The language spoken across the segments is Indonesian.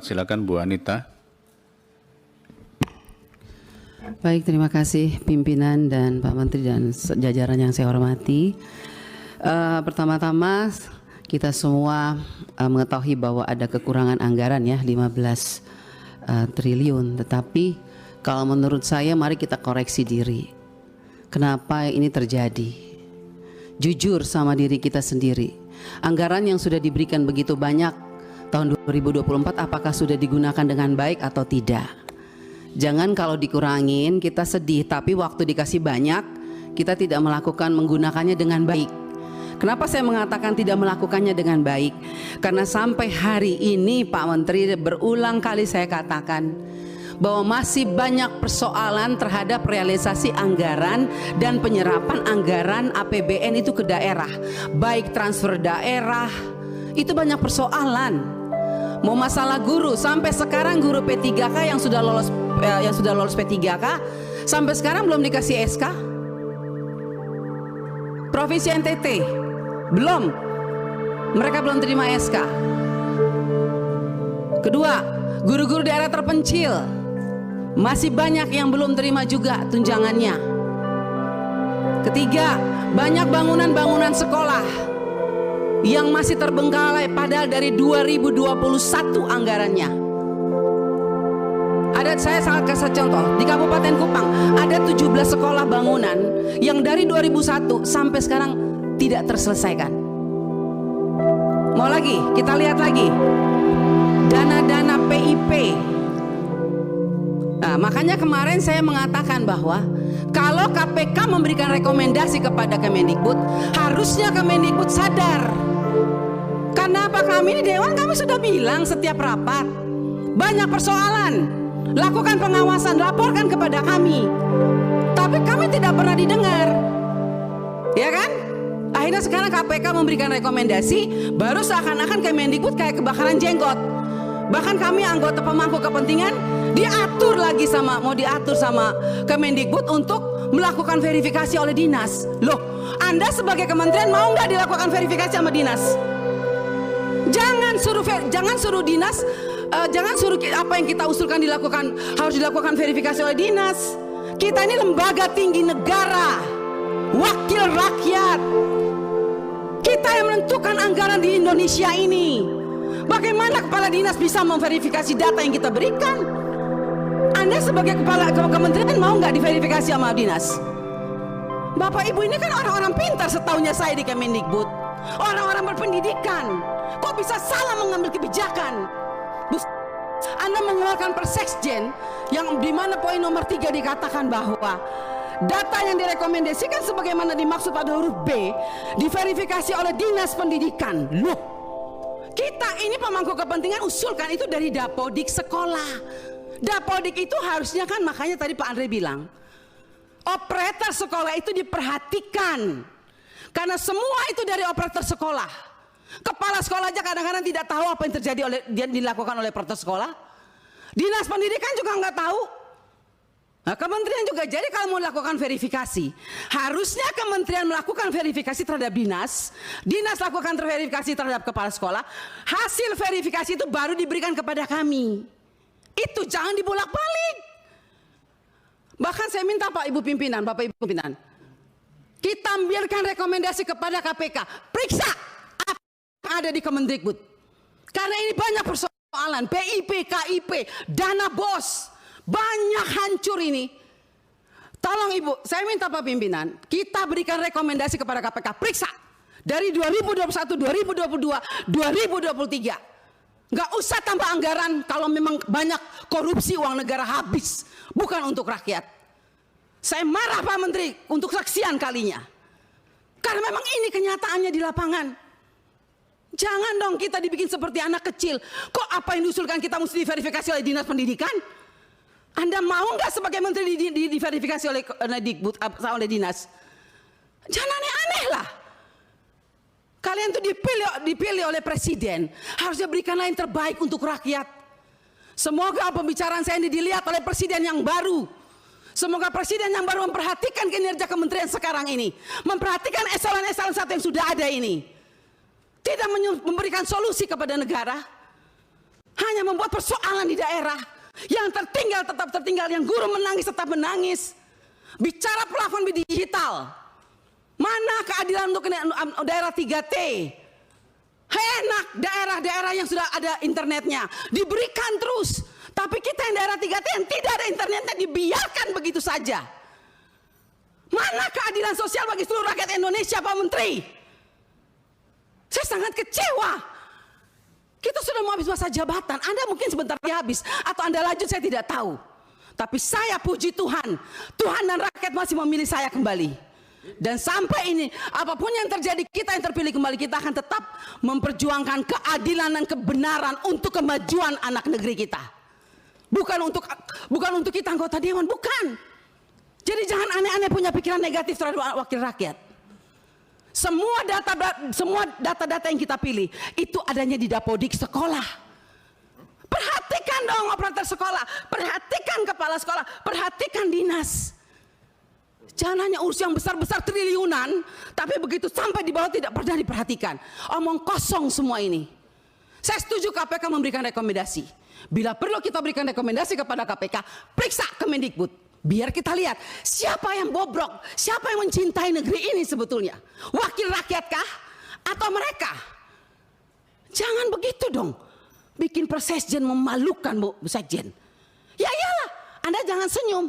Silakan Bu Anita. Baik, terima kasih pimpinan dan Pak Menteri dan jajaran yang saya hormati. Pertama-tama kita semua mengetahui bahwa ada kekurangan anggaran ya 15 triliun. Tetapi kalau menurut saya mari kita koreksi diri. Kenapa ini terjadi? Jujur sama diri kita sendiri. Anggaran yang sudah diberikan begitu banyak tahun 2024 apakah sudah digunakan dengan baik atau tidak? Jangan kalau dikurangin kita sedih, tapi waktu dikasih banyak kita tidak menggunakannya dengan baik. Kenapa saya mengatakan tidak melakukannya dengan baik? Karena sampai hari ini Pak Menteri berulang kali saya katakan bahwa masih banyak persoalan terhadap realisasi anggaran dan penyerapan anggaran APBN itu ke daerah, baik transfer daerah, itu banyak persoalan. Mau masalah guru, sampai sekarang guru P3K yang sudah lolos P3K sampai sekarang belum dikasih SK. Provinsi NTT belum, mereka belum terima SK. Kedua, guru-guru daerah terpencil masih banyak yang belum terima juga tunjangannya. Ketiga, banyak bangunan-bangunan sekolah yang masih terbengkalai padahal dari 2021 anggarannya. Saya sangat kasih contoh di Kabupaten Kupang ada 17 sekolah bangunan yang dari 2001 sampai sekarang tidak terselesaikan. Mau lagi, kita lihat lagi dana-dana PIP. Nah, makanya kemarin saya mengatakan bahwa kalau KPK memberikan rekomendasi kepada Kemendikbud, harusnya Kemendikbud sadar. Karena apa, kami di Dewan kami sudah bilang setiap rapat banyak persoalan, lakukan pengawasan, laporkan kepada kami, tapi kami tidak pernah didengar, ya kan? Akhirnya sekarang KPK memberikan rekomendasi, baru seakan-akan Kemendikbud kayak kebakaran jenggot. Bahkan kami anggota pemangku kepentingan mau diatur sama Kemendikbud untuk melakukan verifikasi oleh dinas. Loh, Anda sebagai kementerian mau nggak dilakukan verifikasi sama dinas? Jangan suruh dinas, jangan suruh apa yang kita usulkan harus dilakukan verifikasi oleh dinas. Kita ini lembaga tinggi negara, wakil rakyat. Kita yang menentukan anggaran di Indonesia ini. Bagaimana kepala dinas bisa memverifikasi data yang kita berikan? Anda sebagai kepala kementerian mau nggak diverifikasi sama dinas? Bapak Ibu ini kan orang-orang pintar setahunya saya di Kemendikbud, orang-orang berpendidikan. Kok bisa salah mengambil kebijakan? Anda mengeluarkan Perseksjen yang dimana poin nomor 3 dikatakan bahwa data yang direkomendasikan sebagaimana dimaksud pada huruf B diverifikasi oleh dinas pendidikan. Loh, kita ini pemangku kepentingan usulkan itu dari Dapodik sekolah. Dapodik itu harusnya kan, makanya tadi Pak Andre bilang operator sekolah itu diperhatikan, karena semua itu dari operator sekolah. Kepala sekolah aja kadang-kadang tidak tahu apa yang terjadi dilakukan oleh operator sekolah. Dinas pendidikan juga nggak tahu. Nah, kementerian juga. Jadi kalau mau lakukan verifikasi, harusnya kementerian melakukan verifikasi terhadap dinas, dinas lakukan verifikasi terhadap kepala sekolah, hasil verifikasi itu baru diberikan kepada kami. Itu jangan dibolak-balik. Bahkan saya minta Bapak Ibu pimpinan, kita ambilkan rekomendasi kepada KPK, periksa apa yang ada di Kemendikbud. Karena ini banyak persoalan, PIP, KIP, dana BOS, banyak hancur ini. Tolong Ibu, saya minta Pak Pimpinan, kita berikan rekomendasi kepada KPK, periksa dari 2021, 2022, 2023. Nggak usah tambah anggaran kalau memang banyak korupsi, uang negara habis, bukan untuk rakyat. Saya marah Pak Menteri untuk sekian kalinya, karena memang ini kenyataannya di lapangan. Jangan dong kita dibikin seperti anak kecil. Kok apa yang diusulkan kita mesti diverifikasi oleh dinas pendidikan? Anda mau nggak sebagai menteri diverifikasi oleh oleh dinas? Jangan aneh-aneh lah. Kalian tuh dipilih oleh presiden, harusnya berikanlah yang terbaik untuk rakyat. Semoga pembicaraan saya ini dilihat oleh presiden yang baru. Semoga presiden yang baru memperhatikan kinerja kementerian sekarang ini, memperhatikan eselon-eselon 1 yang sudah ada ini, tidak memberikan solusi kepada negara. hanya membuat persoalan di daerah. Yang tertinggal tetap tertinggal, yang guru menangis tetap menangis. Bicara plafon digital, mana keadilan untuk daerah 3T? Enak daerah-daerah yang sudah ada internetnya diberikan terus, tapi kita yang daerah 3T yang tidak ada internetnya dibiarkan begitu saja. Mana keadilan sosial bagi seluruh rakyat Indonesia, Pak Menteri? Saya sangat kecewa. Kita sudah mau habis masa jabatan, Anda mungkin sebentar lagi habis, atau Anda lanjut, saya tidak tahu. Tapi saya puji Tuhan, Tuhan dan rakyat masih memilih saya kembali. Dan sampai ini, apapun yang terjadi, kita yang terpilih kembali, kita akan tetap memperjuangkan keadilan dan kebenaran untuk kemajuan anak negeri kita. Bukan untuk kita anggota dewan, bukan. Jadi jangan aneh-aneh punya pikiran negatif terhadap wakil rakyat. Semua data-data yang kita pilih itu adanya di Dapodik sekolah. Perhatikan dong operator sekolah, perhatikan kepala sekolah, perhatikan dinas. Jangan hanya urus yang besar-besar triliunan, tapi begitu sampai di bawah tidak pernah diperhatikan. Omong kosong semua ini. Saya setuju KPK memberikan rekomendasi. Bila perlu kita berikan rekomendasi kepada KPK, periksa Kemendikbud. Biar kita lihat siapa yang bobrok, siapa yang mencintai negeri ini sebetulnya. Wakil rakyatkah atau mereka? Jangan begitu dong. Bikin Persesjen memalukan, Bu Sekjen. Ya iyalah, Anda jangan senyum.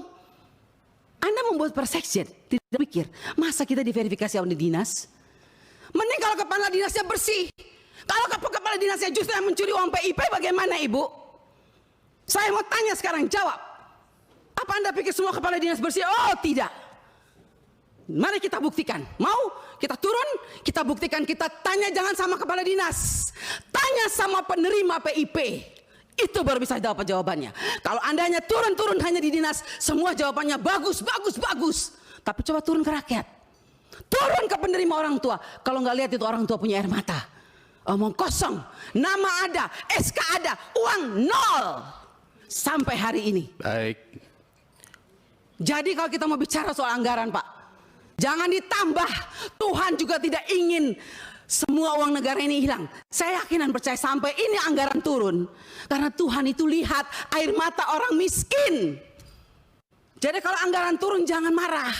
Anda membuat Persesjen, tidak pikir, masa kita diverifikasi oleh dinas? Mending kalau kepala dinasnya bersih. Kalau kepala dinasnya justru yang mencuri uang PIP, bagaimana Ibu? Saya mau tanya sekarang, jawab. Apa Anda pikir semua kepala dinas bersih? Oh tidak. Mari kita buktikan. Mau kita turun, kita buktikan, kita tanya jangan sama kepala dinas. Tanya sama penerima PIP. Itu baru bisa dapat jawabannya. Kalau Anda hanya turun-turun hanya di dinas, semua jawabannya bagus, bagus, bagus. Tapi coba turun ke rakyat. Turun ke penerima orang tua. Kalau nggak lihat itu orang tua punya air mata. Omong kosong. Nama ada, SK ada, uang nol. Sampai hari ini. Baik. Jadi kalau kita mau bicara soal anggaran, Pak, jangan ditambah. Tuhan juga tidak ingin semua uang negara ini hilang. Saya yakin dan percaya sampai ini anggaran turun. Karena Tuhan itu lihat air mata orang miskin. Jadi kalau anggaran turun jangan marah.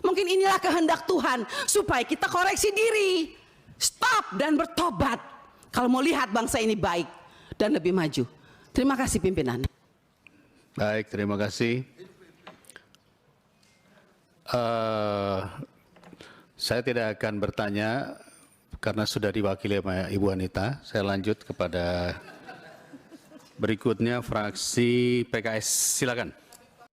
Mungkin inilah kehendak Tuhan supaya kita koreksi diri. Stop dan bertobat. Kalau mau lihat bangsa ini baik dan lebih maju. Terima kasih pimpinan. Baik, terima kasih. Saya tidak akan bertanya karena sudah diwakili oleh Ibu Anita. Saya lanjut kepada berikutnya fraksi PKS. Silakan.